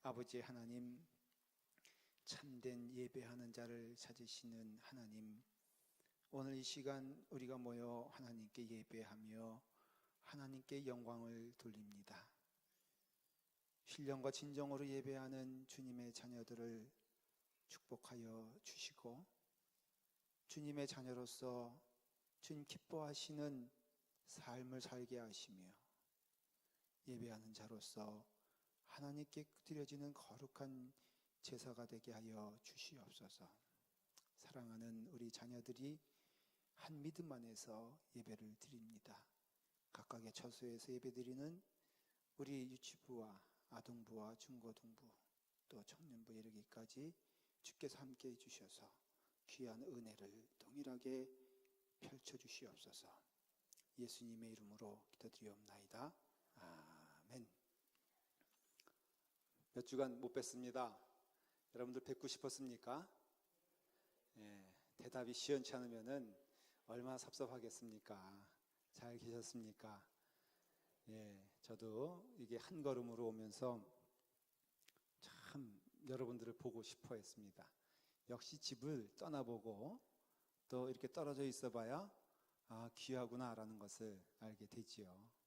아버지 하나님, 참된 예배하는 자를 찾으시는 하나님, 오늘 이 시간 우리가 모여 하나님께 예배하며 하나님께 영광을 돌립니다. 신령과 진정으로 예배하는 주님의 자녀들을 축복하여 주시고, 주님의 자녀로서 주님 기뻐하시는 삶을 살게 하시며, 예배하는 자로서 하나님께 드려지는 거룩한 제사가 되게 하여 주시옵소서. 사랑하는 우리 자녀들이 한 믿음 안에서 예배를 드립니다. 각각의 처소에서 예배드리는 우리 유치부와 아동부와 중고등부 또 청년부에 이르기까지 주께서 함께해 주셔서 귀한 은혜를 동일하게 펼쳐주시옵소서. 예수님의 이름으로 기도드리옵나이다. 아멘. 몇 주간 못 뵀습니다. 여러분들 뵙고 싶었습니까? 대답이 시원치 않으면은 얼마나 섭섭하겠습니까? 잘 계셨습니까? 저도 이게 한 걸음으로 오면서 참 여러분들을 보고 싶어 했습니다. 역시 집을 떠나보고 또 이렇게 떨어져 있어 봐야 귀하구나 라는 것을 알게 되지요.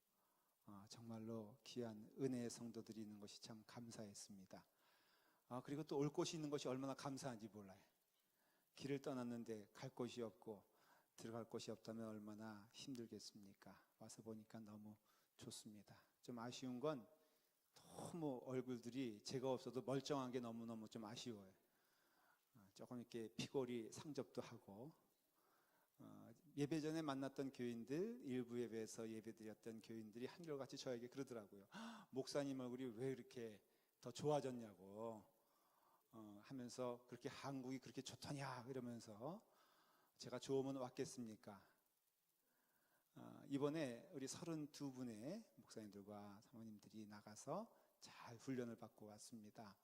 정말로 귀한 은혜의 성도들이 있는 것이 참 감사했습니다. 그리고 또 올 곳이 있는 것이 얼마나 감사한지 몰라요. 길을 떠났는데 갈 곳이 없고 들어갈 곳이 없다면 얼마나 힘들겠습니까? 와서 보니까 너무 좋습니다. 좀 아쉬운 건 너무 얼굴들이 제가 없어도 멀쩡한 게 너무너무 좀 아쉬워요. 조금 이렇게 피골이 상접도 하고, 예배 전에 만났던 교인들, 일부 예배에서 예배드렸던 교인들이 한결같이 저에게 그러더라고요. 목사님 얼굴이 왜 이렇게 더 좋아졌냐고 하면서, 그렇게 한국이 그렇게 좋더냐 이러면서, 제가 좋으면 왔겠습니까? 이번에 우리 32분의 목사님들과 사모님들이 나가서 잘 훈련을 받고 왔습니다.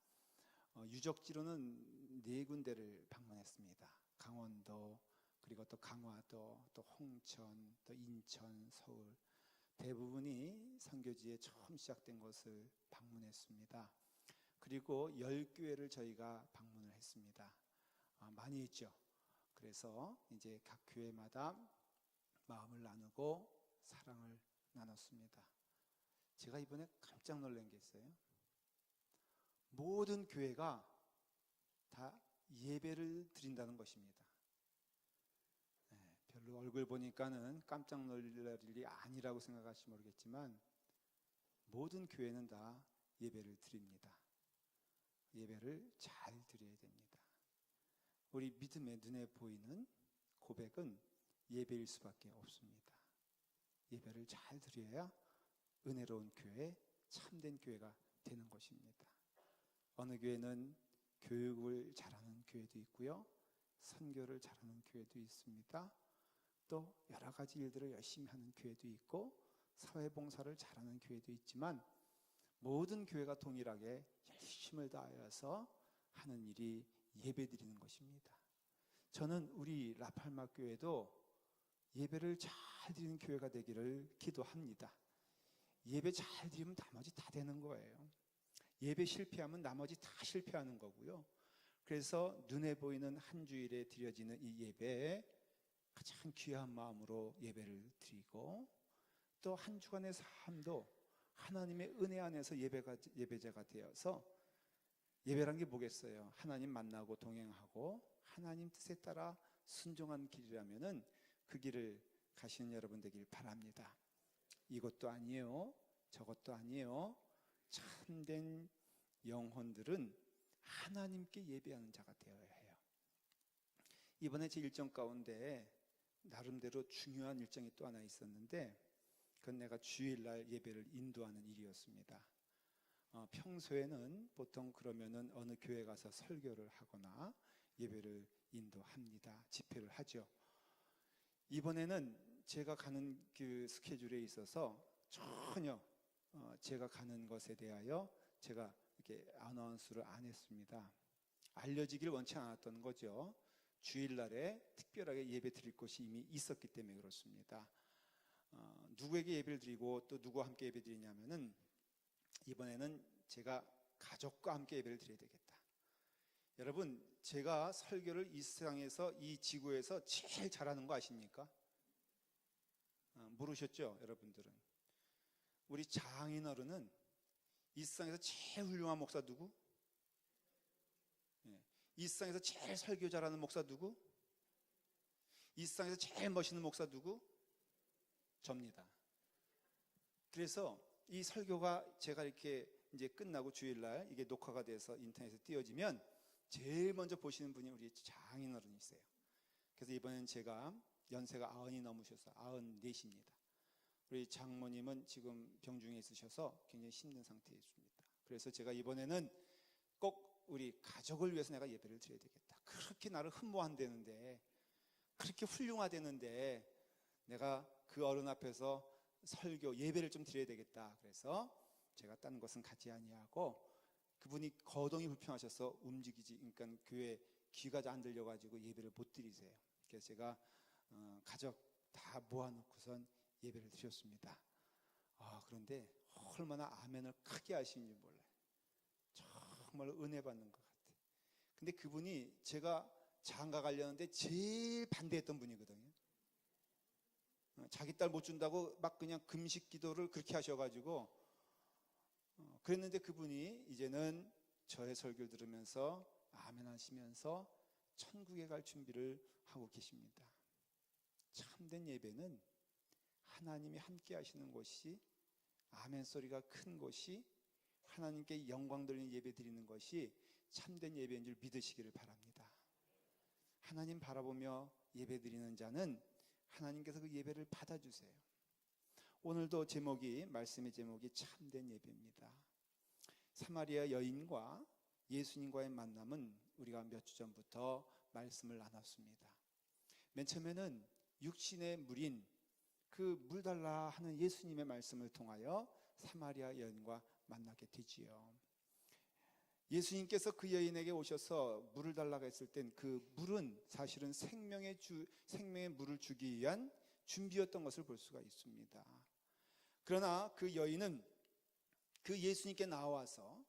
유적지로는 4군데를 방문했습니다. 강원도, 그리고 또 강화도, 또 홍천, 또 인천, 서울, 대부분이 선교지에 처음 시작된 곳을 방문했습니다. 그리고 10교회를 저희가 방문을 했습니다. 많이 있죠. 그래서 이제 각 교회마다 마음을 나누고 사랑을 나눴습니다. 제가 이번에 깜짝 놀란 게 있어요. 모든 교회가 다 예배를 드린다는 것입니다. 별로 얼굴 보니까는 깜짝 놀랄 일이 아니라고 생각하실지 모르겠지만, 모든 교회는 다 예배를 드립니다. 예배를 잘 드려야 됩니다. 우리 믿음의 눈에 보이는 고백은 예배일 수밖에 없습니다. 예배를 잘 드려야 은혜로운 교회, 참된 교회가 되는 것입니다. 어느 교회는 교육을 잘하는 교회도 있고요, 선교를 잘하는 교회도 있습니다. 또 여러 가지 일들을 열심히 하는 교회도 있고, 사회봉사를 잘하는 교회도 있지만, 모든 교회가 동일하게 열심을 다하여서 하는 일이 예배드리는 것입니다. 저는 우리 라팔마 교회도 예배를 잘 드리는 교회가 되기를 기도합니다. 예배 잘 드리면 나머지 다 되는 거예요. 예배 실패하면 나머지 다 실패하는 거고요. 그래서 눈에 보이는 한 주일에 드려지는 이 예배에 가장 귀한 마음으로 예배를 드리고, 또 한 주간의 삶도 하나님의 은혜 안에서 예배자가 되어서, 예배란 게 뭐겠어요? 하나님 만나고 동행하고 하나님 뜻에 따라 순종한 길이라면은 그 길을 가시는 여러분 되길 바랍니다. 이것도 아니에요, 저것도 아니에요. 참된 영혼들은 하나님께 예배하는 자가 되어야 해요. 이번에 제 일정 가운데 나름대로 중요한 일정이 또 하나 있었는데, 그건 내가 주일날 예배를 인도하는 일이었습니다. 평소에는 보통 그러면은 어느 교회 가서 설교를 하거나 예배를 인도합니다. 집회를 하죠. 이번에는 제가 가는 그 스케줄에 있어서 전혀 제가 가는 것에 대하여 제가 이렇게 아나운스를 안 했습니다. 알려지길 원치 않았던 거죠. 주일날에 특별하게 예배 드릴 곳이 이미 있었기 때문에 그렇습니다. 누구에게 예배를 드리고 또 누구와 함께 예배 드리냐면은, 이번에는 제가 가족과 함께 예배를 드려야 되겠다. 여러분, 제가 설교를 이 세상에서, 이 지구에서 제일 잘하는 거 아십니까? 모르셨죠, 여러분들은? 우리 장인어른은 이 세상에서 제일 훌륭한 목사 누구? 이 세상에서 제일 설교 잘하는 목사 누구? 이 세상에서 제일 멋있는 목사 누구? 접니다. 그래서 이 설교가 제가 이렇게 이제 끝나고 주일날 이게 녹화가 돼서 인터넷에 띄워지면 제일 먼저 보시는 분이 우리 장인어른이세요. 그래서 이번엔 제가 연세가 90이 넘으셔서 94입니다. 우리 장모님은 지금 병중에 있으셔서 굉장히 힘든 상태에 있습니다. 그래서 제가 이번에는 꼭 우리 가족을 위해서 내가 예배를 드려야 되겠다. 그렇게 나를 흠모한다는데, 그렇게 훌륭하다는데 내가 그 어른 앞에서 설교, 예배를 좀 드려야 되겠다. 그래서 제가 다른 것은 갖지 아니하고, 그분이 거동이 불편하셔서 움직이지, 그러니까 교회 귀가 안 들려가지고 예배를 못 드리세요. 그래서 제가 가족 다 모아놓고선 예배를 드렸습니다. 그런데 얼마나 아멘을 크게 하시는지 몰라요. 정말 은혜 받는 것 같아요. 근데 그분이 제가 장가 가려는데 제일 반대했던 분이거든요. 자기 딸 못 준다고 막 그냥 금식 기도를 그렇게 하셔가지고, 그랬는데 그분이 이제는 저의 설교를 들으면서 아멘 하시면서 천국에 갈 준비를 하고 계십니다. 참된 예배는 하나님이 함께 하시는 곳이, 아멘 소리가 큰 곳이, 하나님께 영광 돌리는 예배 드리는 것이 참된 예배인 줄 믿으시기를 바랍니다. 하나님 바라보며 예배 드리는 자는 하나님께서 그 예배를 받아주세요. 오늘도 말씀의 제목이 참된 예배입니다. 사마리아 여인과 예수님과의 만남은 우리가 몇 주 전부터 말씀을 나눴습니다. 맨 처음에는 육신의 물인 그 물 달라 하는 예수님의 말씀을 통하여 사마리아 여인과 만나게 되지요. 예수님께서 그 여인에게 오셔서 물을 달라고 했을 땐 그 물은 사실은 생명의 물을 주기 위한 준비였던 것을 볼 수가 있습니다. 그러나 그 여인은 그 예수님께 나와서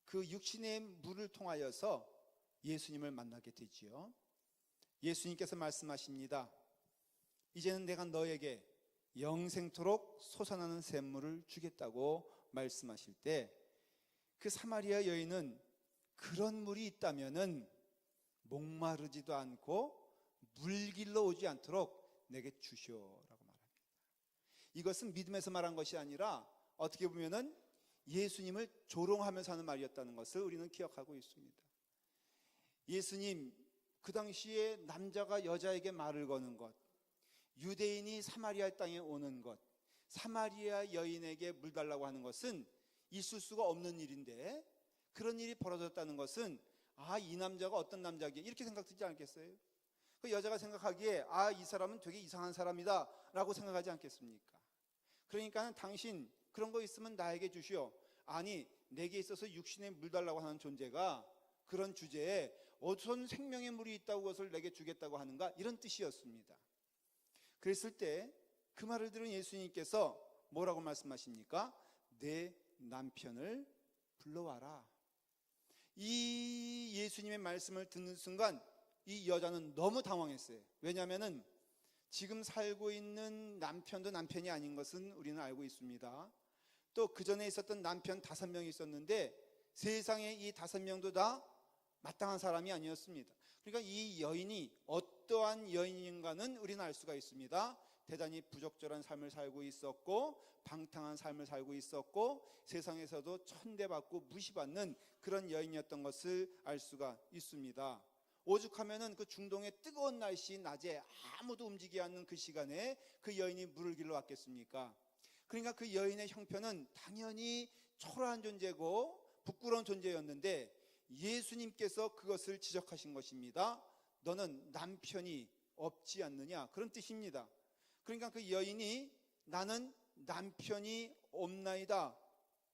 그 육신의 물을 통하여서 예수님을 만나게 되지요. 예수님께서 말씀하십니다. 이제는 내가 너에게 영생토록 솟아나는 샘물을 주겠다고 말씀하실 때, 그 사마리아 여인은 그런 물이 있다면은 목마르지도 않고 물길로 오지 않도록 내게 주시오라고 말합니다. 이것은 믿음에서 말한 것이 아니라 어떻게 보면은 예수님을 조롱하면서 하는 말이었다는 것을 우리는 기억하고 있습니다. 예수님, 그 당시에 남자가 여자에게 말을 거는 것, 유대인이 사마리아 땅에 오는 것, 사마리아 여인에게 물 달라고 하는 것은 있을 수가 없는 일인데, 그런 일이 벌어졌다는 것은 이 남자가 어떤 남자기에 이렇게 생각되지 않겠어요? 그 여자가 생각하기에 이 사람은 되게 이상한 사람이다 라고 생각하지 않겠습니까? 그러니까 당신 그런 거 있으면 나에게 주시오. 아니, 내게 있어서 육신에 물 달라고 하는 존재가 그런 주제에 어떤 생명의 물이 있다고 그것을 내게 주겠다고 하는가, 이런 뜻이었습니다. 그랬을 때 그 말을 들은 예수님께서 뭐라고 말씀하십니까? 내 남편을 불러와라. 이 예수님의 말씀을 듣는 순간 이 여자는 너무 당황했어요. 왜냐하면 지금 살고 있는 남편도 남편이 아닌 것은 우리는 알고 있습니다. 또 그 전에 있었던 남편 5명이 있었는데 세상에 이 5명도 다 마땅한 사람이 아니었습니다. 그러니까 이 여인이 어떠한 여인인가는 우리는 알 수가 있습니다. 대단히 부적절한 삶을 살고 있었고, 방탕한 삶을 살고 있었고, 세상에서도 천대받고 무시받는 그런 여인이었던 것을 알 수가 있습니다. 오죽하면은 그 중동의 뜨거운 날씨, 낮에 아무도 움직이지 않는 그 시간에 그 여인이 물을 길러 왔겠습니까? 그러니까 그 여인의 형편은 당연히 초라한 존재고 부끄러운 존재였는데, 예수님께서 그것을 지적하신 것입니다. 너는 남편이 없지 않느냐, 그런 뜻입니다. 그러니까 그 여인이 나는 남편이 없나이다,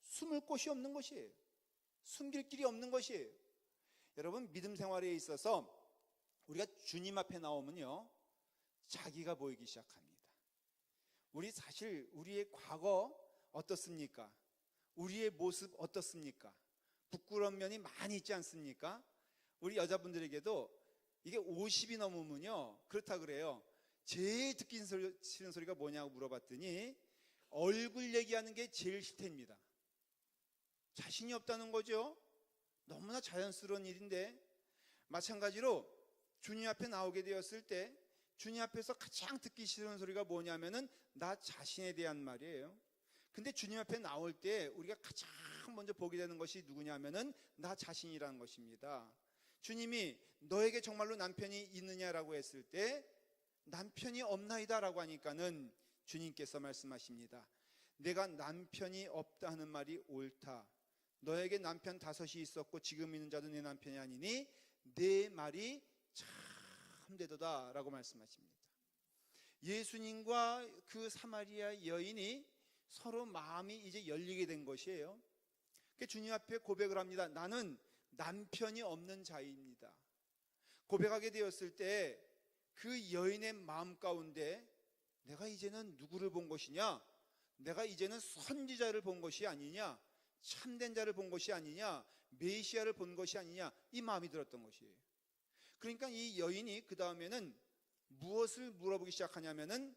숨을 곳이 없는 것이에요. 숨길 길이 없는 것이에요. 여러분, 믿음 생활에 있어서 우리가 주님 앞에 나오면요, 자기가 보이기 시작합니다. 우리 사실 우리의 과거 어떻습니까? 우리의 모습 어떻습니까? 부끄러운 면이 많이 있지 않습니까? 우리 여자분들에게도 이게 50이 넘으면요 그렇다 그래요. 제일 듣기 싫은 소리가 뭐냐고 물어봤더니 얼굴 얘기하는 게 제일 싫답니다. 자신이 없다는 거죠. 너무나 자연스러운 일인데, 마찬가지로 주님 앞에 나오게 되었을 때 주님 앞에서 가장 듣기 싫은 소리가 뭐냐면은 나 자신에 대한 말이에요. 근데 주님 앞에 나올 때 우리가 가장 먼저 보게 되는 것이 누구냐면은 나 자신이라는 것입니다. 주님이 너에게 정말로 남편이 있느냐라고 했을 때 남편이 없나이다 라고 하니까는 주님께서 말씀하십니다. 내가 남편이 없다 하는 말이 옳다. 너에게 남편 5이 있었고 지금 있는 자도 내 남편이 아니니 내 말이 참되도다 라고 말씀하십니다. 예수님과 그 사마리아 여인이 서로 마음이 이제 열리게 된 것이에요. 주님 앞에 고백을 합니다. 나는 남편이 없는 자입니다. 고백하게 되었을 때 그 여인의 마음 가운데 내가 이제는 누구를 본 것이냐? 내가 이제는 선지자를 본 것이 아니냐? 참된 자를 본 것이 아니냐? 메시아를 본 것이 아니냐? 이 마음이 들었던 것이에요. 그러니까 이 여인이 그 다음에는 무엇을 물어보기 시작하냐면은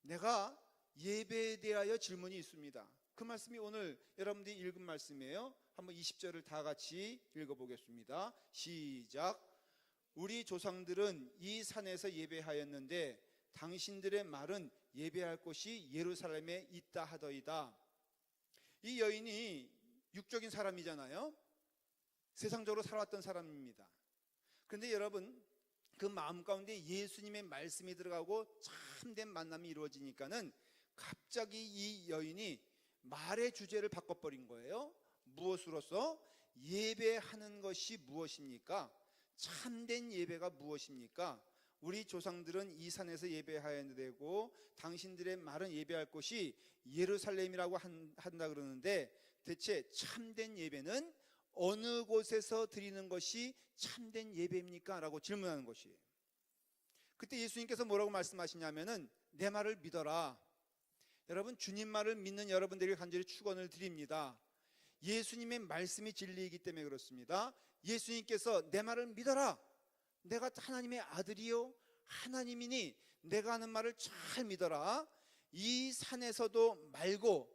내가 예배에 대하여 질문이 있습니다. 그 말씀이 오늘 여러분들이 읽은 말씀이에요. 한번 20절을 다 같이 읽어보겠습니다. 시작. 우리 조상들은 이 산에서 예배하였는데 당신들의 말은 예배할 곳이 예루살렘에 있다 하더이다. 이 여인이 육적인 사람이잖아요. 세상적으로 살아왔던 사람입니다. 그런데 여러분, 그 마음 가운데 예수님의 말씀이 들어가고 참된 만남이 이루어지니까는 갑자기 이 여인이 말의 주제를 바꿔버린 거예요. 무엇으로서? 예배하는 것이 무엇입니까? 참된 예배가 무엇입니까? 우리 조상들은 이 산에서 예배하여야 되고 당신들의 말은 예배할 곳이 예루살렘이라고 한다 그러는데 대체 참된 예배는 어느 곳에서 드리는 것이 참된 예배입니까? 라고 질문하는 것이에요. 그때 예수님께서 뭐라고 말씀하시냐면은 내 말을 믿어라. 여러분, 주님 말을 믿는 여러분들에게 간절히 축원을 드립니다. 예수님의 말씀이 진리이기 때문에 그렇습니다. 예수님께서 내 말을 믿어라. 내가 하나님의 아들이요 하나님이니 내가 하는 말을 잘 믿어라. 이 산에서도 말고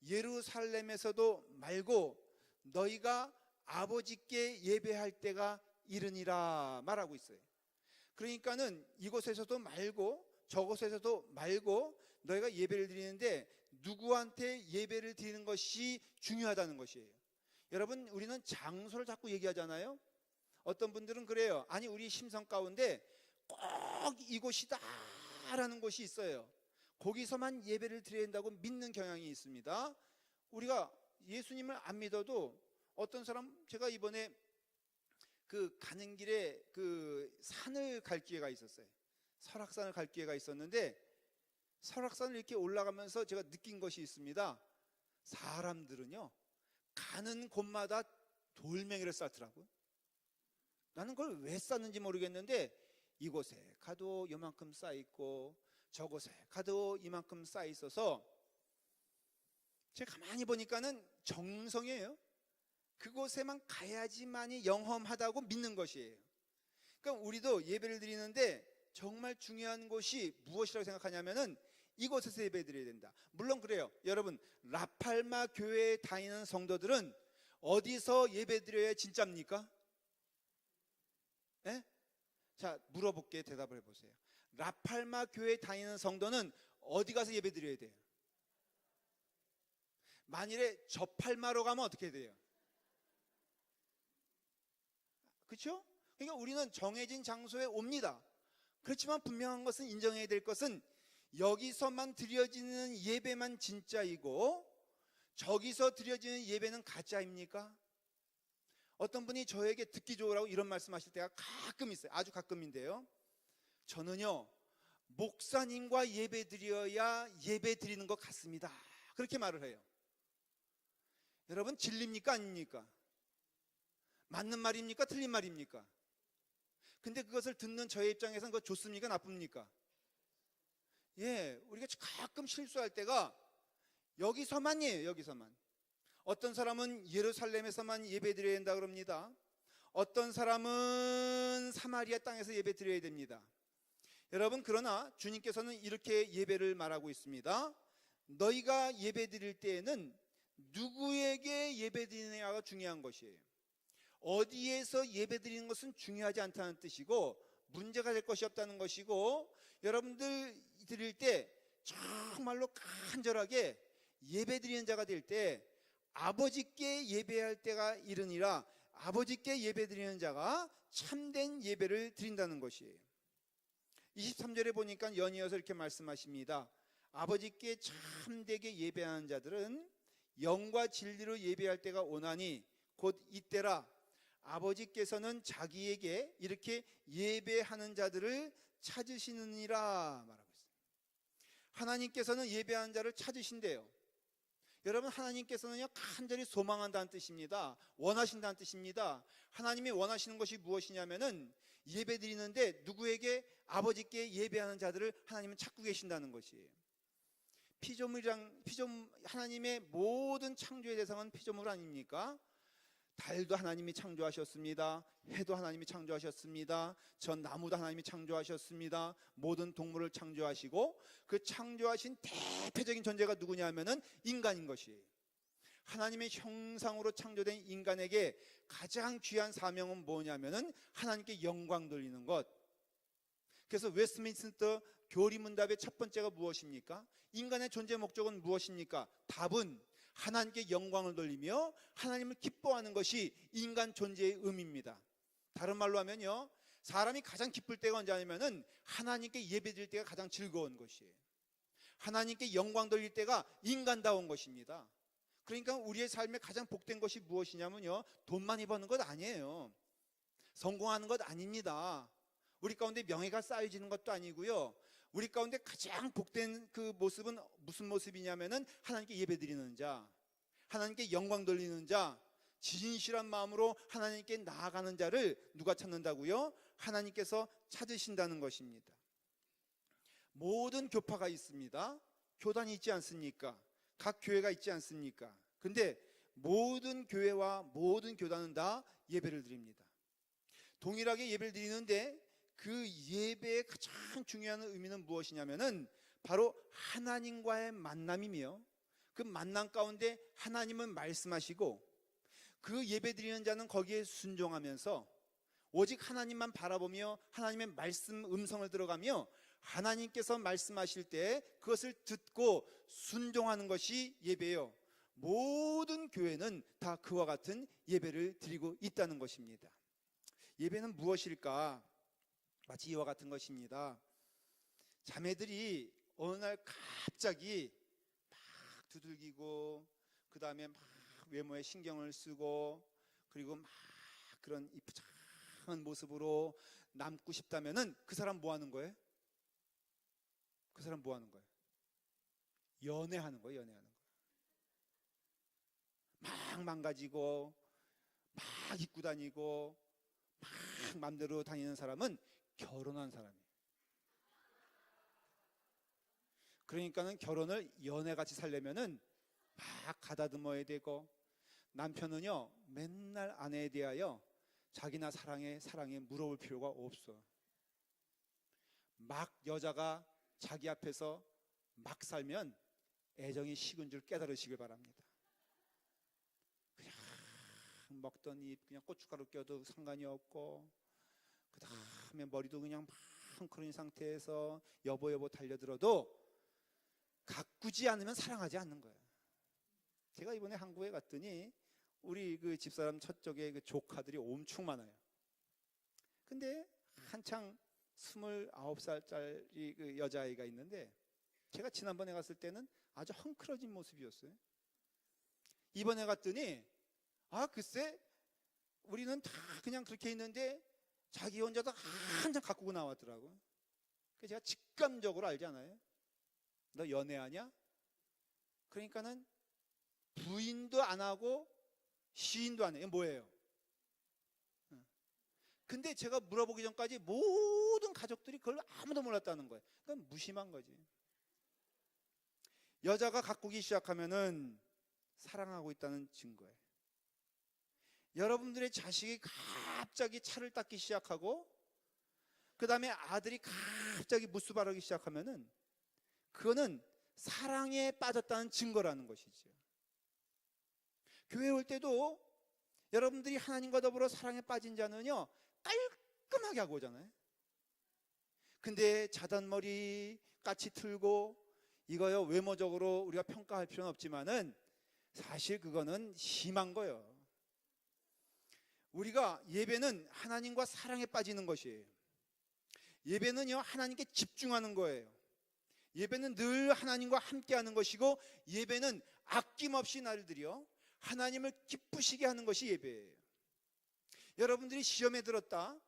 예루살렘에서도 말고 너희가 아버지께 예배할 때가 이르니라 말하고 있어요. 그러니까는 이곳에서도 말고 저곳에서도 말고 너희가 예배를 드리는데 누구한테 예배를 드리는 것이 중요하다는 것이에요. 여러분, 우리는 장소를 자꾸 얘기하잖아요. 어떤 분들은 그래요. 아니, 우리 심성 가운데 꼭 이곳이다 라는 곳이 있어요. 거기서만 예배를 드려야 된다고 믿는 경향이 있습니다. 우리가 예수님을 안 믿어도 어떤 사람, 제가 이번에 그 가는 길에 그 산을 갈 기회가 있었어요. 설악산을 갈 기회가 있었는데 설악산을 이렇게 올라가면서 제가 느낀 것이 있습니다. 사람들은요 가는 곳마다 돌멩이를 쌓더라고요. 나는 그걸 왜 쌓는지 모르겠는데 이곳에 가도 요만큼 쌓여있고 저곳에 가도 이만큼 쌓여있어서 제가 가만히 보니까는 정성이에요. 그곳에만 가야지만이 영험하다고 믿는 것이에요. 그러니까 우리도 예배를 드리는데 정말 중요한 곳이 무엇이라고 생각하냐면은 이곳에서 예배 드려야 된다. 물론 그래요. 여러분, 라팔마 교회에 다니는 성도들은 어디서 예배 드려야 진짜입니까? 예? 자, 물어볼게. 대답을 해보세요. 라팔마 교회에 다니는 성도는 어디 가서 예배 드려야 돼요? 만일에 저팔마로 가면 어떻게 돼요? 그렇죠? 그러니까 우리는 정해진 장소에 옵니다. 그렇지만 분명한 것은, 인정해야 될 것은 여기서만 드려지는 예배만 진짜이고 저기서 드려지는 예배는 가짜입니까? 어떤 분이 저에게 듣기 좋으라고 이런 말씀하실 때가 가끔 있어요. 아주 가끔인데요. 저는요 목사님과 예배 드려야 예배 드리는 것 같습니다. 그렇게 말을 해요. 여러분, 진리입니까? 아닙니까? 맞는 말입니까? 틀린 말입니까? 근데 그것을 듣는 저의 입장에서는 그거 좋습니까? 나쁩니까? 예, 우리가 가끔 실수할 때가 여기서만이에요. 여기서만. 어떤 사람은 예루살렘에서만 예배드려야 된다 그럽니다. 어떤 사람은 사마리아 땅에서 예배드려야 됩니다. 여러분, 그러나 주님께서는 이렇게 예배를 말하고 있습니다. 너희가 예배드릴 때에는 누구에게 예배드리느냐가 중요한 것이에요. 어디에서 예배드리는 것은 중요하지 않다는 뜻이고 문제가 될 것이 없다는 것이고, 여러분들 드릴 때 정말로 간절하게 예배드리는 자가 될 때 아버지께 예배할 때가 이르니라, 아버지께 예배드리는 자가 참된 예배를 드린다는 것이에요. 23절에 보니까 연이어서 이렇게 말씀하십니다. 아버지께 참되게 예배하는 자들은 영과 진리로 예배할 때가 오나니 곧 이때라. 아버지께서는 자기에게 이렇게 예배하는 자들을 찾으시느니라 말하고 있습니다. 하나님께서는 예배하는 자를 찾으신대요. 여러분, 하나님께서는요 간절히 소망한다는 뜻입니다. 원하신다는 뜻입니다. 하나님이 원하시는 것이 무엇이냐면은 예배 드리는데 누구에게? 아버지께 예배하는 자들을 하나님은 찾고 계신다는 것이에요. 하나님의 모든 창조의 대상은 피조물 아닙니까? 달도 하나님이 창조하셨습니다. 해도 하나님이 창조하셨습니다. 전 나무도 하나님이 창조하셨습니다. 모든 동물을 창조하시고, 그 창조하신 대표적인 존재가 누구냐면은 인간인 것이에요. 하나님의 형상으로 창조된 인간에게 가장 귀한 사명은 뭐냐면은 하나님께 영광 돌리는 것. 그래서 웨스트민스터 교리문답의 첫 번째가 무엇입니까? 인간의 존재 목적은 무엇입니까? 답은 하나님께 영광을 돌리며 하나님을 기뻐하는 것이 인간 존재의 의미입니다. 다른 말로 하면요, 사람이 가장 기쁠 때가 언제 아니면은 하나님께 예배드릴 때가 가장 즐거운 것이에요. 하나님께 영광 돌릴 때가 인간다운 것입니다. 그러니까 우리의 삶에 가장 복된 것이 무엇이냐면요, 돈 많이 버는 것 아니에요. 성공하는 것 아닙니다. 우리 가운데 명예가 쌓여지는 것도 아니고요. 우리 가운데 가장 복된 그 모습은 무슨 모습이냐면은 하나님께 예배드리는 자, 하나님께 영광 돌리는 자, 진실한 마음으로 하나님께 나아가는 자를 누가 찾는다고요? 하나님께서 찾으신다는 것입니다. 모든 교파가 있습니다. 교단이 있지 않습니까? 각 교회가 있지 않습니까? 근데 모든 교회와 모든 교단은 다 예배를 드립니다. 동일하게 예배를 드리는데 그 예배의 가장 중요한 의미는 무엇이냐면은 바로 하나님과의 만남이며, 그 만남 가운데 하나님은 말씀하시고 그 예배 드리는 자는 거기에 순종하면서 오직 하나님만 바라보며 하나님의 말씀 음성을 들어가며 하나님께서 말씀하실 때 그것을 듣고 순종하는 것이 예배예요. 모든 교회는 다 그와 같은 예배를 드리고 있다는 것입니다. 예배는 무엇일까? 마치 이와 같은 것입니다. 자매들이 어느 날 갑자기 막 두들기고, 그 다음에 막 외모에 신경을 쓰고, 그리고 막 그런 이쁘장한 모습으로 남고 싶다면은 그 사람 뭐 하는 거예요? 그 사람 뭐 하는 거예요? 연애하는 거예요. 연애하는 거. 막 망가지고 막 입고 다니고 막 맘대로 다니는 사람은 결혼한 사람이에요. 그러니까는 결혼을 연애같이 살려면은 막 가다듬어야 되고, 남편은요 맨날 아내에 대하여 자기나 사랑해 물어볼 필요가 없어. 막 여자가 자기 앞에서 막 살면 애정이 식은 줄 깨달으시길 바랍니다. 그냥 먹던 입 그냥 고춧가루 껴도 상관이 없고, 그 다음에 머리도 그냥 펑크러진 상태에서 여보 달려들어도 가꾸지 않으면 사랑하지 않는 거예요. 제가 이번에 한국에 갔더니 우리 그 집사람 저쪽에 그 조카들이 엄청 많아요. 근데 한창 29살짜리 그 여자아이가 있는데, 제가 지난번에 갔을 때는 아주 헝클어진 모습이었어요. 이번에 갔더니 글쎄 우리는 다 그냥 그렇게 있는데 자기 혼자도 한참 가꾸고 나왔더라고. 그래서 제가 직감적으로 알잖아요. 너 연애하냐? 그러니까는 부인도 안 하고 시인도 안 해요. 뭐예요? 근데 제가 물어보기 전까지 모든 가족들이 그걸 아무도 몰랐다는 거예요. 그건 무심한 거지. 여자가 가꾸기 시작하면은 사랑하고 있다는 증거예요. 여러분들의 자식이 갑자기 차를 닦기 시작하고 그 다음에 아들이 갑자기 무스 바르기 시작하면은 그거는 사랑에 빠졌다는 증거라는 것이죠. 교회 올 때도 여러분들이 하나님과 더불어 사랑에 빠진 자는요 깔끔하게 하고 오잖아요. 근데 자단머리 까치 틀고 이거요 외모적으로 우리가 평가할 필요는 없지만은 사실 그거는 심한 거예요. 우리가 예배는 하나님과 사랑에 빠지는 것이에요. 예배는요 하나님께 집중하는 거예요. 예배는 늘 하나님과 함께하는 것이고 예배는 아낌없이 나를 들여 하나님을 기쁘시게 하는 것이 예배예요. 여러분들이 시험에 들었다,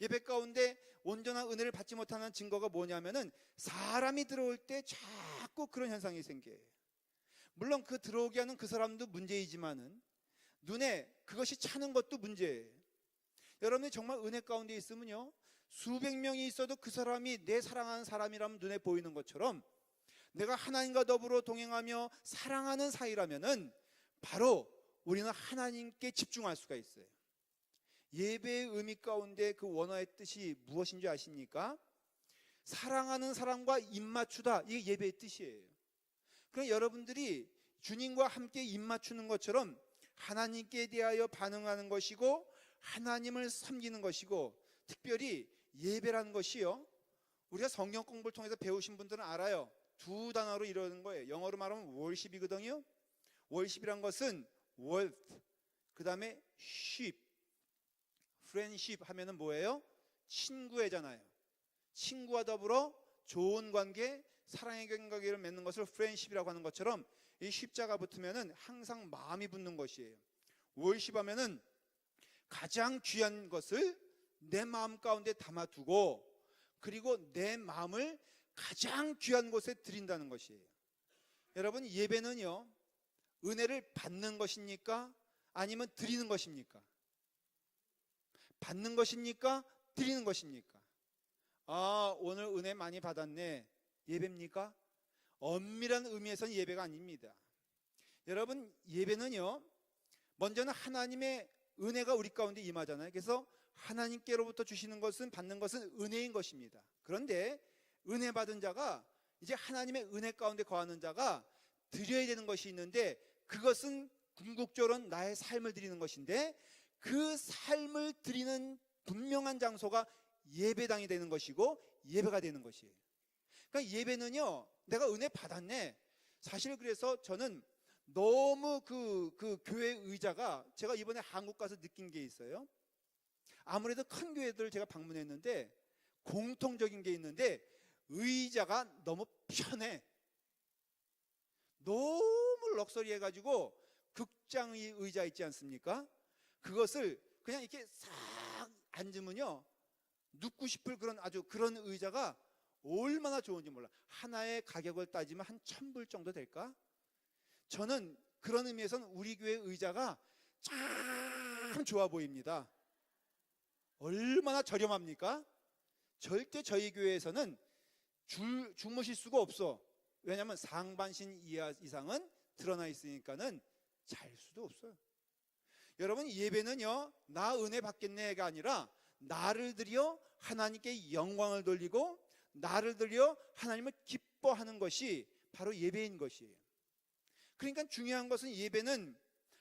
예배 가운데 온전한 은혜를 받지 못하는 증거가 뭐냐면은 사람이 들어올 때 자꾸 그런 현상이 생겨요. 물론 그 들어오게 하는 그 사람도 문제이지만은 눈에 그것이 차는 것도 문제예요. 여러분이 정말 은혜 가운데 있으면요 수백 명이 있어도 그 사람이 내 사랑하는 사람이라면 눈에 보이는 것처럼 내가 하나님과 더불어 동행하며 사랑하는 사이라면은 바로 우리는 하나님께 집중할 수가 있어요. 예배의 의미 가운데 그 원어의 뜻이 무엇인지 아십니까? 사랑하는 사람과 입맞추다, 이게 예배의 뜻이에요. 그럼 여러분들이 주님과 함께 입맞추는 것처럼 하나님께 대하여 반응하는 것이고 하나님을 섬기는 것이고, 특별히 예배라는 것이요 우리가 성경 공부를 통해서 배우신 분들은 알아요. 두 단어로 이루어진 거예요. 영어로 말하면 worship이거든요. worship이란 것은 worth, 그 다음에 ship, friendship 하면은 뭐예요? 친구애잖아요. 친구와 더불어 좋은 관계, 사랑의 관계를 맺는 것을 friendship이라고 하는 것처럼 이 십자가 붙으면은 항상 마음이 붙는 것이에요. worship 하면은 가장 귀한 것을 내 마음 가운데 담아두고 그리고 내 마음을 가장 귀한 곳에 드린다는 것이에요. 여러분, 예배는요 은혜를 받는 것입니까? 아니면 드리는 것입니까? 받는 것입니까? 드리는 것입니까? 아, 오늘 은혜 많이 받았네, 예배입니까? 엄밀한 의미에서는 예배가 아닙니다. 여러분, 예배는요 먼저는 하나님의 은혜가 우리 가운데 임하잖아요. 그래서 하나님께로부터 주시는 것은, 받는 것은 은혜인 것입니다. 그런데 은혜 받은 자가, 이제 하나님의 은혜 가운데 거하는 자가 드려야 되는 것이 있는데, 그것은 궁극적으로 나의 삶을 드리는 것인데, 그 삶을 드리는 분명한 장소가 예배당이 되는 것이고 예배가 되는 것이에요. 그러니까 예배는요 내가 은혜 받았네. 사실 그래서 저는 너무 그 교회 의자가, 제가 이번에 한국 가서 느낀 게 있어요. 아무래도 큰 교회들 제가 방문했는데 공통적인 게 있는데, 의자가 너무 편해. 너무 럭셔리해가지고 극장의 의자 있지 않습니까? 그것을 그냥 이렇게 싹 앉으면요 눕고 싶을 그런 아주 그런 의자가 얼마나 좋은지 몰라. 하나의 가격을 따지면 한 1,000불 정도 될까? 저는 그런 의미에서는 우리 교회 의자가 참 좋아 보입니다. 얼마나 저렴합니까? 절대 저희 교회에서는 주무실 수가 없어. 왜냐하면 상반신 이상은 드러나 있으니까는 잘 수도 없어요. 여러분, 예배는요 나 은혜 받겠네가 아니라 나를 들여 하나님께 영광을 돌리고 나를 들여 하나님을 기뻐하는 것이 바로 예배인 것이에요. 그러니까 중요한 것은, 예배는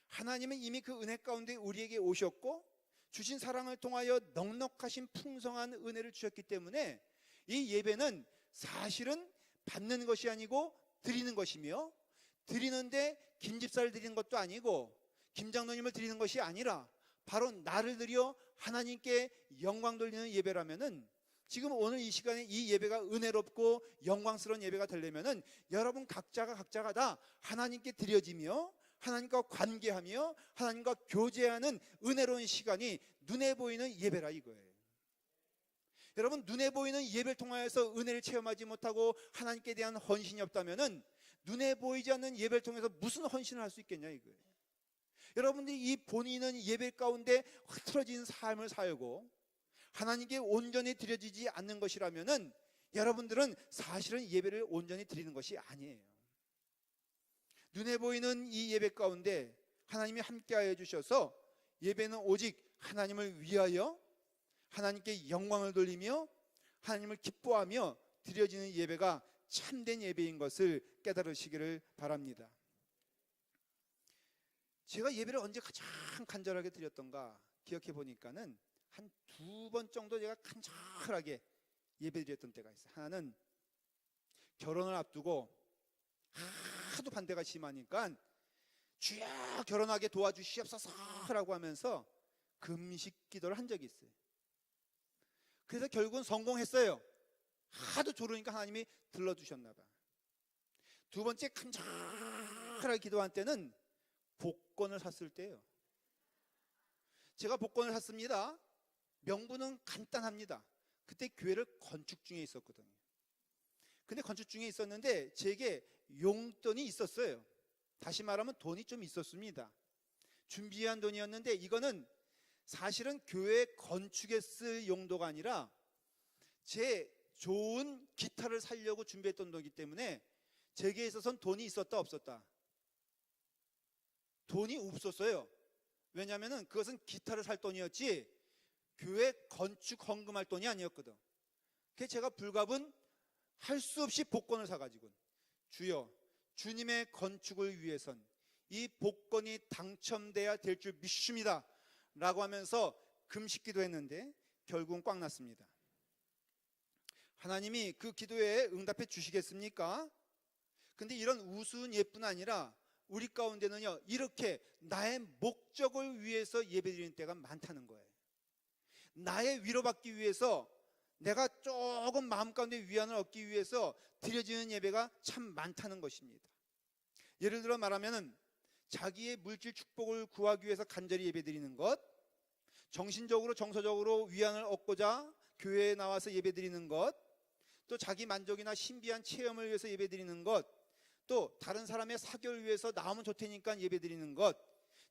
하나님은 이미 그 은혜 가운데 우리에게 오셨고 주신 사랑을 통하여 넉넉하신 풍성한 은혜를 주셨기 때문에 이 예배는 사실은 받는 것이 아니고 드리는 것이며, 드리는데 김집사를 드리는 것도 아니고 김장로님을 드리는 것이 아니라 바로 나를 드려 하나님께 영광 돌리는 예배라면은, 지금 오늘 이 시간에 이 예배가 은혜롭고 영광스러운 예배가 되려면은 여러분 각자가 다 하나님께 드려지며 하나님과 관계하며 하나님과 교제하는 은혜로운 시간이 눈에 보이는 예배라 이거예요. 여러분, 눈에 보이는 예배를 통하여서 은혜를 체험하지 못하고 하나님께 대한 헌신이 없다면은 눈에 보이지 않는 예배를 통해서 무슨 헌신을 할 수 있겠냐 이거예요. 여러분들이 이 본인은 예배 가운데 흐트러진 삶을 살고 하나님께 온전히 드려지지 않는 것이라면은 여러분들은 사실은 예배를 온전히 드리는 것이 아니에요. 눈에 보이는 이 예배 가운데 하나님이 함께하여 주셔서 예배는 오직 하나님을 위하여 하나님께 영광을 돌리며 하나님을 기뻐하며 드려지는 예배가 참된 예배인 것을 깨달으시기를 바랍니다. 제가 예배를 언제 가장 간절하게 드렸던가 기억해 보니까는 한 2번 정도 제가 간절하게 예배 드렸던 때가 있어요. 하나는 결혼을 앞두고 하도 반대가 심하니까 주여 결혼하게 도와주시옵소서라고 하면서 금식 기도를 한 적이 있어요. 그래서 결국은 성공했어요. 하도 조르니까 하나님이 들러주셨나 봐요. 2번째 간절하게 기도한 때는 복권을 샀을 때예요. 제가 복권을 샀습니다. 명분은 간단합니다. 그때 교회를 건축 중에 있었거든요. 근데 건축 중에 있었는데 제게 용돈이 있었어요. 다시 말하면 돈이 좀 있었습니다. 준비한 돈이었는데 이거는 사실은 교회 건축에 쓸 용도가 아니라 제 좋은 기타를 사려고 준비했던 돈이기 때문에 제게 있어서는 돈이 있었다 없었다? 돈이 없었어요. 왜냐하면 그것은 기타를 살 돈이었지 교회 건축 헌금할 돈이 아니었거든. 그래서 제가 불갑은 할 수 없이 복권을 사가지고 주여 주님의 건축을 위해선 이 복권이 당첨돼야 될 줄 믿습니다 라고 하면서 금식기도 했는데 결국은 꽉 났습니다. 하나님이 그 기도에 응답해 주시겠습니까? 근데 이런 우스운 예뿐 아니라 우리 가운데는요 이렇게 나의 목적을 위해서 예배드리는 때가 많다는 거예요. 나의 위로받기 위해서 내가 조금 마음 가운데 위안을 얻기 위해서 드려지는 예배가 참 많다는 것입니다. 예를 들어 말하면 자기의 물질 축복을 구하기 위해서 간절히 예배드리는 것, 정신적으로 정서적으로 위안을 얻고자 교회에 나와서 예배드리는 것, 또 자기 만족이나 신비한 체험을 위해서 예배드리는 것, 또 다른 사람의 사교를 위해서 나오면 좋다니까 예배드리는 것,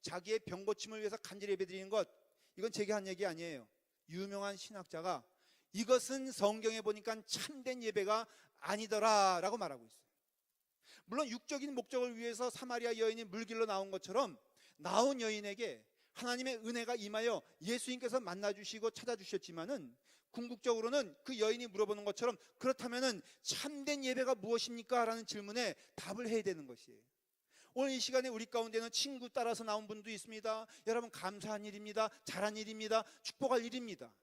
자기의 병 고침을 위해서 간절히 예배드리는 것, 이건 제가 한 얘기 아니에요. 유명한 신학자가 이것은 성경에 보니까 참된 예배가 아니더라 라고 말하고 있어요. 물론 육적인 목적을 위해서 사마리아 여인이 물길로 나온 것처럼 나온 여인에게 하나님의 은혜가 임하여 예수님께서 만나주시고 찾아주셨지만은 궁극적으로는 그 여인이 물어보는 것처럼 그렇다면은 참된 예배가 무엇입니까? 라는 질문에 답을 해야 되는 것이에요. 오늘 이 시간에 우리 가운데는 친구 따라서 나온 분도 있습니다. 여러분 감사한 일입니다. 잘한 일입니다. 축복할 일입니다.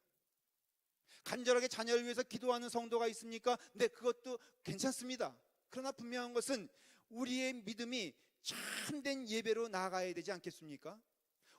간절하게 자녀를 위해서 기도하는 성도가 있습니까? 네, 그것도 괜찮습니다. 그러나 분명한 것은 우리의 믿음이 참된 예배로 나아가야 되지 않겠습니까?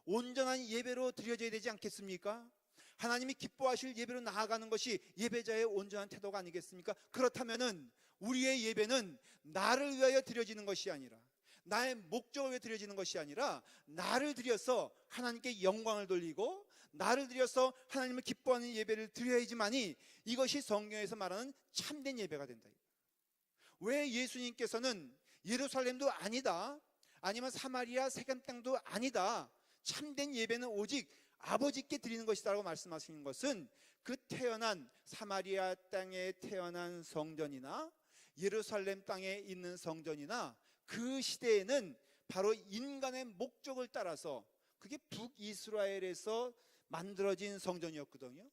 온전한 예배로 드려져야 되지 않겠습니까? 하나님이 기뻐하실 예배로 나아가는 것이 예배자의 온전한 태도가 아니겠습니까? 그렇다면은 우리의 예배는 나를 위하여 드려지는 것이 아니라 나의 목적을 위해 드려지는 것이 아니라 나를 드려서 하나님께 영광을 돌리고 나를 드려서 하나님을 기뻐하는 예배를 드려야지만이 이것이 성경에서 말하는 참된 예배가 된다. 왜 예수님께서는 예루살렘도 아니다, 아니면 사마리아 세겜 땅도 아니다, 참된 예배는 오직 아버지께 드리는 것이다라고 말씀하시는 것은 그 태어난 사마리아 땅에 태어난 성전이나 예루살렘 땅에 있는 성전이나 그 시대에는 바로 인간의 목적을 따라서 그게 북이스라엘에서 만들어진 성전이었거든요.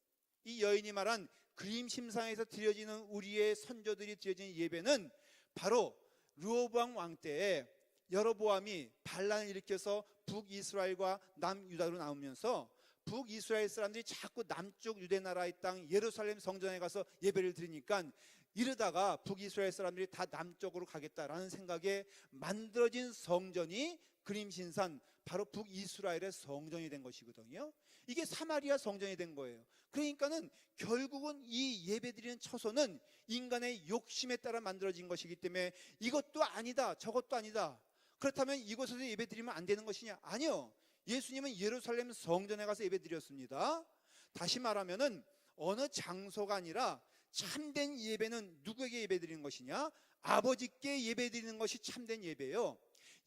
이 여인이 말한 그림 심상에서 드려지는 우리의 선조들이 드려지는 예배는 바로 르호보암 왕 때에 여로보암이 반란을 일으켜서 북이스라엘과 남유다로 나오면서 북이스라엘 사람들이 자꾸 남쪽 유대 나라의 땅 예루살렘 성전에 가서 예배를 드리니까 이러다가 북이스라엘 사람들이 다 남쪽으로 가겠다라는 생각에 만들어진 성전이 그림신산 바로 북이스라엘의 성전이 된 것이거든요. 이게 사마리아 성전이 된 거예요. 그러니까는 결국은 이 예배드리는 처소는 인간의 욕심에 따라 만들어진 것이기 때문에 이것도 아니다 저것도 아니다, 그렇다면 이곳에서 예배드리면 안 되는 것이냐? 아니요. 예수님은 예루살렘 성전에 가서 예배드렸습니다. 다시 말하면은 어느 장소가 아니라 참된 예배는 누구에게 예배드리는 것이냐? 아버지께 예배드리는 것이 참된 예배예요.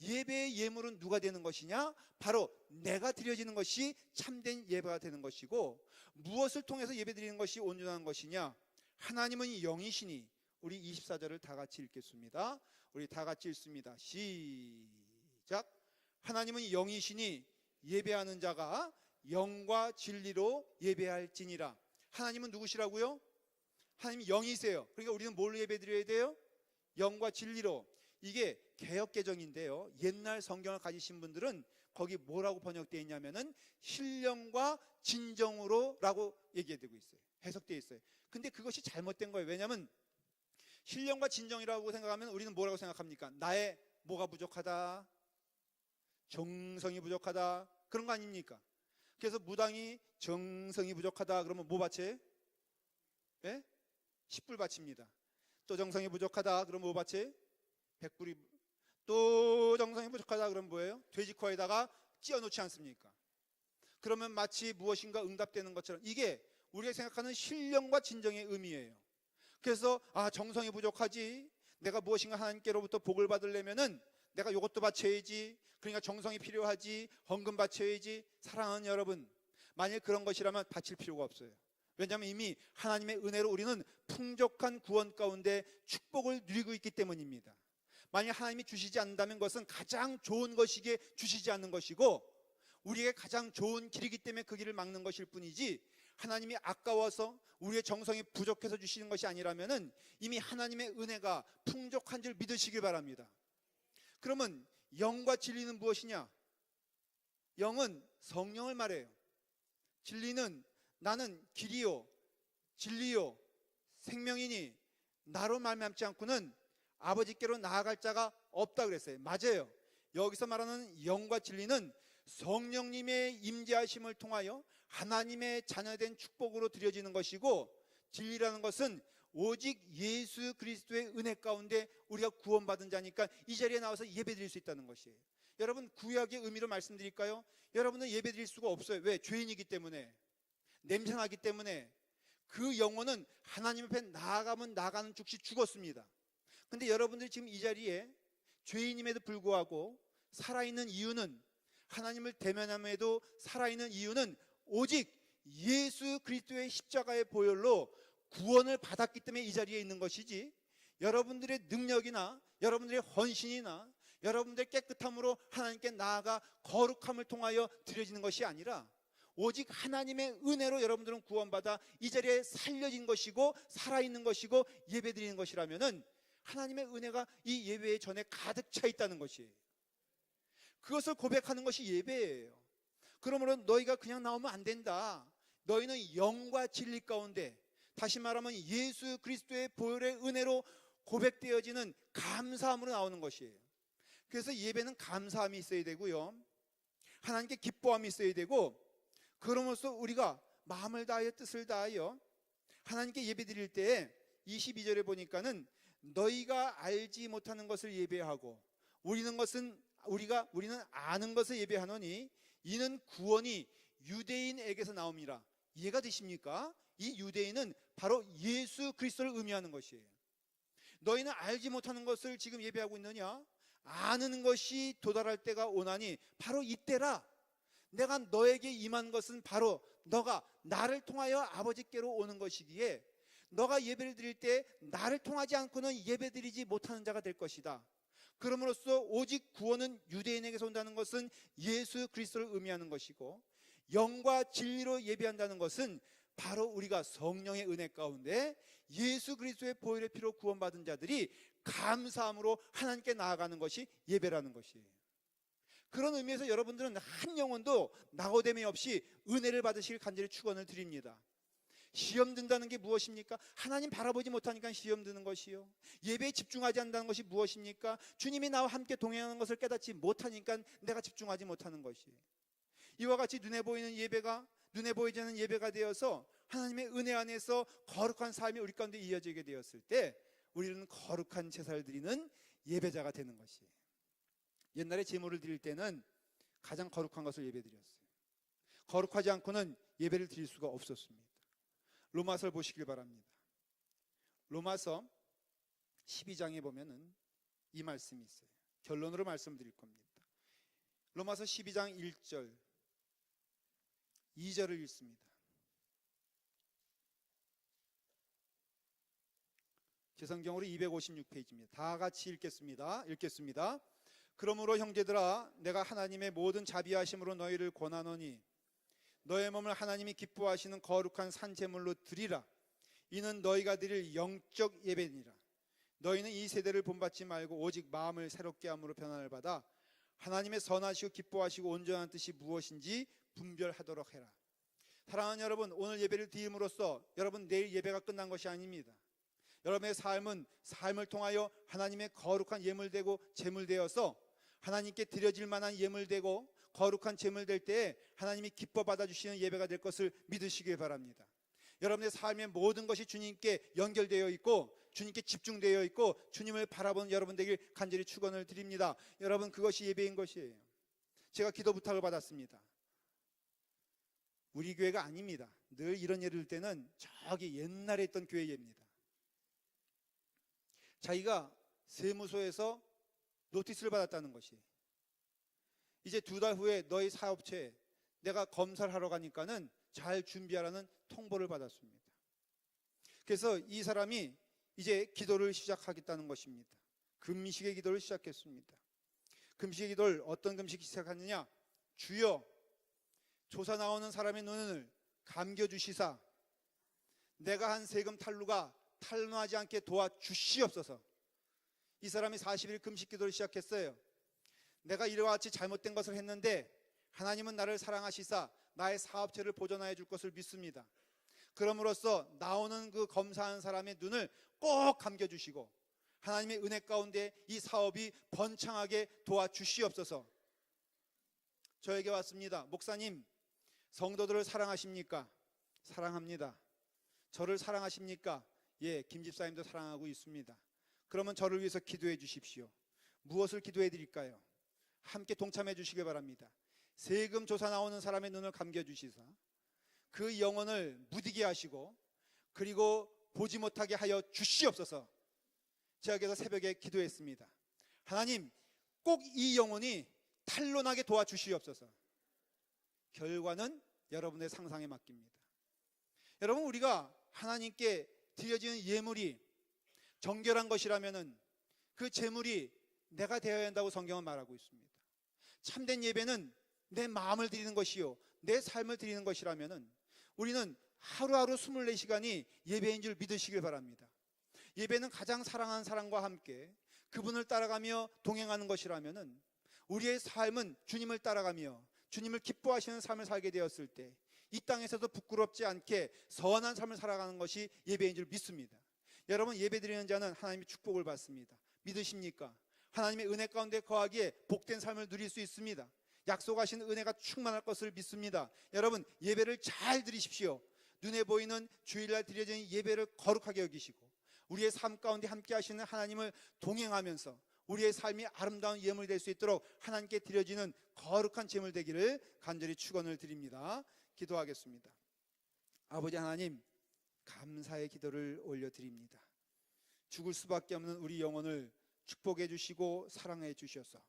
예배의 예물은 누가 되는 것이냐? 바로 내가 드려지는 것이 참된 예배가 되는 것이고, 무엇을 통해서 예배드리는 것이 온전한 것이냐? 하나님은 영이시니 우리 24절을 다 같이 읽겠습니다. 우리 다 같이 읽습니다. 시작. 하나님은 영이시니 예배하는 자가 영과 진리로 예배할지니라. 하나님은 누구시라고요? 하나님이 영이세요. 그러니까 우리는 뭘로 예배드려야 돼요? 영과 진리로. 이게 개역개정인데요, 옛날 성경을 가지신 분들은 거기 뭐라고 번역되어 있냐면은 신령과 진정으로 라고 얘기되고 있어요. 해석되어 있어요. 근데 그것이 잘못된 거예요. 왜냐하면 신령과 진정이라고 생각하면 우리는 뭐라고 생각합니까? 나의 뭐가 부족하다, 정성이 부족하다, 그런 거 아닙니까? 그래서 무당이 정성이 부족하다 그러면 뭐 바쳐요? 예? 10불 바칩니다. 또 정성이 부족하다 그러면 뭐 바쳐요? 100불이. 또 정성이 부족하다 그러면 뭐예요? 돼지코에다가 찧어놓지 않습니까? 그러면 마치 무엇인가 응답되는 것처럼, 이게 우리가 생각하는 신령과 진정의 의미예요. 그래서 정성이 부족하지, 내가 무엇인가 하나님께로부터 복을 받으려면은 내가 이것도 바쳐야지, 그러니까 정성이 필요하지, 헌금 바쳐야지. 사랑하는 여러분, 만일 그런 것이라면 바칠 필요가 없어요. 왜냐하면 이미 하나님의 은혜로 우리는 풍족한 구원 가운데 축복을 누리고 있기 때문입니다. 만약 하나님이 주시지 않는다면 그것은 가장 좋은 것이기에 주시지 않는 것이고, 우리에게 가장 좋은 길이기 때문에 그 길을 막는 것일 뿐이지, 하나님이 아까워서 우리의 정성이 부족해서 주시는 것이 아니라면은 이미 하나님의 은혜가 풍족한 줄 믿으시길 바랍니다. 그러면 영과 진리는 무엇이냐? 영은 성령을 말해요. 진리는 나는 길이요 진리요 생명이니 나로 말미암지 않고는 아버지께로 나아갈 자가 없다 그랬어요. 맞아요. 여기서 말하는 영과 진리는 성령님의 임재하심을 통하여 하나님의 자녀된 축복으로 드려지는 것이고, 진리라는 것은 오직 예수 그리스도의 은혜 가운데 우리가 구원받은 자니까 이 자리에 나와서 예배드릴 수 있다는 것이에요. 여러분, 구약의 의미로 말씀드릴까요? 여러분은 예배드릴 수가 없어요. 왜? 죄인이기 때문에, 냄새나기 때문에. 그 영혼은 하나님 앞에 나아가면 나가는 즉시 죽었습니다. 근데 여러분들이 지금 이 자리에 죄인임에도 불구하고 살아있는 이유는, 하나님을 대면함에도 살아있는 이유는 오직 예수 그리스도의 십자가의 보혈로 구원을 받았기 때문에 이 자리에 있는 것이지, 여러분들의 능력이나 여러분들의 헌신이나 여러분들의 깨끗함으로 하나님께 나아가 거룩함을 통하여 드려지는 것이 아니라 오직 하나님의 은혜로 여러분들은 구원받아 이 자리에 살려진 것이고 살아있는 것이고 예배드리는 것이라면은 하나님의 은혜가 이 예배의 전에 가득 차 있다는 것이에요. 그것을 고백하는 것이 예배예요. 그러므로 너희가 그냥 나오면 안 된다. 너희는 영과 진리 가운데, 다시 말하면 예수 그리스도의 보혈의 은혜로 고백되어지는 감사함으로 나오는 것이에요. 그래서 예배는 감사함이 있어야 되고요, 하나님께 기뻐함이 있어야 되고, 그러면서 우리가 마음을 다하여 뜻을 다하여 하나님께 예배 드릴 때 22절에 보니까는 너희가 알지 못하는 것을 예배하고 우리는 아는 것을 예배하노니 이는 구원이 유대인에게서 나옵니다. 이해가 되십니까? 이 유대인은 바로 예수 그리스도를 의미하는 것이에요. 너희는 알지 못하는 것을 지금 예배하고 있느냐? 아는 것이 도달할 때가 오나니 바로 이때라. 내가 너에게 임한 것은 바로 너가 나를 통하여 아버지께로 오는 것이기에 너가 예배를 드릴 때 나를 통하지 않고는 예배드리지 못하는 자가 될 것이다. 그럼으로써 오직 구원은 유대인에게서 온다는 것은 예수 그리스도를 의미하는 것이고, 영과 진리로 예배한다는 것은 바로 우리가 성령의 은혜 가운데 예수 그리스도의 보혈의 피로 구원받은 자들이 감사함으로 하나님께 나아가는 것이 예배라는 것이에요. 그런 의미에서 여러분들은 한 영혼도 낙오됨이 없이 은혜를 받으시길 간절히 축원을 드립니다. 시험 든다는 게 무엇입니까? 하나님 바라보지 못하니까 시험 드는 것이요. 예배에 집중하지 않는다는 것이 무엇입니까? 주님이 나와 함께 동행하는 것을 깨닫지 못하니까 내가 집중하지 못하는 것이에요. 이와 같이 눈에 보이는 예배가 눈에 보이지 않는 예배가 되어서 하나님의 은혜 안에서 거룩한 삶이 우리 가운데 이어지게 되었을 때 우리는 거룩한 제사를 드리는 예배자가 되는 것이에요. 옛날에 제물을 드릴 때는 가장 거룩한 것을 예배드렸어요. 거룩하지 않고는 예배를 드릴 수가 없었습니다. 로마서를 보시길 바랍니다. 로마서 12장에 보면은 이 말씀이 있어요. 결론으로 말씀드릴 겁니다. 로마서 12장 1절 2절을 읽습니다. 제 성경으로 256페이지입니다. 다 같이 읽겠습니다. 그러므로 형제들아, 내가 하나님의 모든 자비하심으로 너희를 권하노니 너의 몸을 하나님이 기뻐하시는 거룩한 산 제물로 드리라. 이는 너희가 드릴 영적 예배니라. 너희는 이 세대를 본받지 말고 오직 마음을 새롭게 함으로 변화를 받아 하나님의 선하시고 기뻐하시고 온전한 뜻이 무엇인지 분별하도록 해라. 사랑하는 여러분, 오늘 예배를 드림으로써 여러분 내일 예배가 끝난 것이 아닙니다. 여러분의 삶을 통하여 하나님의 거룩한 예물되고 제물되어서 하나님께 드려질 만한 예물되고 거룩한 제물될 때에 하나님이 기뻐 받아주시는 예배가 될 것을 믿으시길 바랍니다. 여러분의 삶의 모든 것이 주님께 연결되어 있고 주님께 집중되어 있고 주님을 바라보는 여러분 되길 간절히 축원을 드립니다. 여러분, 그것이 예배인 것이에요. 제가 기도 부탁을 받았습니다. 우리 교회가 아닙니다. 늘 이런 예를 들 때는 저기 옛날에 있던 교회 예입니다. 자기가 세무서에서 노티스를 받았다는 것이, 이제 2달 후에 너희 사업체에 내가 검사를 하러 가니까는 잘 준비하라는 통보를 받았습니다. 그래서 이 사람이 이제 기도를 시작하겠다는 것입니다. 금식의 기도를 시작했습니다. 금식의 기도를 어떤 금식이 시작하느냐? 주여, 조사 나오는 사람의 눈을 감겨주시사 내가 한 세금 탈루가 탈루하지 않게 도와주시옵소서. 이 사람이 40일 금식 기도를 시작했어요. 내가 이와 같이 잘못된 것을 했는데 하나님은 나를 사랑하시사 나의 사업체를 보존하여 줄 것을 믿습니다. 그럼으로써 나오는 그 검사하는 사람의 눈을 꼭 감겨주시고 하나님의 은혜 가운데 이 사업이 번창하게 도와주시옵소서. 저에게 왔습니다. 목사님, 성도들을 사랑하십니까? 사랑합니다. 저를 사랑하십니까? 예, 김 집사님도 사랑하고 있습니다. 그러면 저를 위해서 기도해 주십시오. 무엇을 기도해 드릴까요? 함께 동참해 주시기 바랍니다. 세금 조사 나오는 사람의 눈을 감겨주시사 그 영혼을 무디게 하시고 그리고 보지 못하게 하여 주시옵소서. 제가 그래서 새벽에 기도했습니다. 하나님, 꼭 이 영혼이 탄론하게 도와주시옵소서. 결과는 여러분의 상상에 맡깁니다. 여러분, 우리가 하나님께 드려지는 예물이 정결한 것이라면은 그 제물이 내가 되어야 한다고 성경은 말하고 있습니다. 참된 예배는 내 마음을 드리는 것이요 내 삶을 드리는 것이라면은 우리는 하루하루 24시간이 예배인 줄 믿으시길 바랍니다. 예배는 가장 사랑하는 사람과 함께 그분을 따라가며 동행하는 것이라면은 우리의 삶은 주님을 따라가며 주님을 기뻐하시는 삶을 살게 되었을 때 이 땅에서도 부끄럽지 않게 선한 삶을 살아가는 것이 예배인 줄 믿습니다. 여러분, 예배드리는 자는 하나님의 축복을 받습니다. 믿으십니까? 하나님의 은혜 가운데 거하기에 복된 삶을 누릴 수 있습니다. 약속하신 은혜가 충만할 것을 믿습니다. 여러분, 예배를 잘 드리십시오. 눈에 보이는 주일날 드려지는 예배를 거룩하게 여기시고 우리의 삶 가운데 함께 하시는 하나님을 동행하면서 우리의 삶이 아름다운 예물이 될 수 있도록 하나님께 드려지는 거룩한 제물 되기를 간절히 축원을 드립니다. 기도하겠습니다. 아버지 하나님, 감사의 기도를 올려드립니다. 죽을 수밖에 없는 우리 영혼을 축복해 주시고 사랑해 주셔서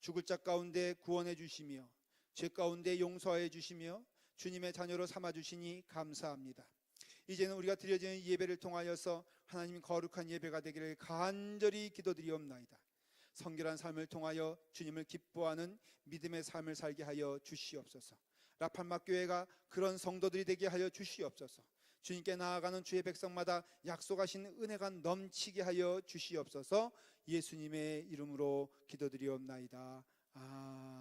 죽을 자 가운데 구원해 주시며 죄 가운데 용서해 주시며 주님의 자녀로 삼아 주시니 감사합니다. 이제는 우리가 드려지는 예배를 통하여서 하나님 거룩한 예배가 되기를 간절히 기도드리옵나이다. 성결한 삶을 통하여 주님을 기뻐하는 믿음의 삶을 살게 하여 주시옵소서. 라판막 교회가 그런 성도들이 되게 하여 주시옵소서. 주님께 나아가는 주의 백성마다 약속하신 은혜가 넘치게 하여 주시옵소서. 예수님의 이름으로 기도드리옵나이다. 아멘.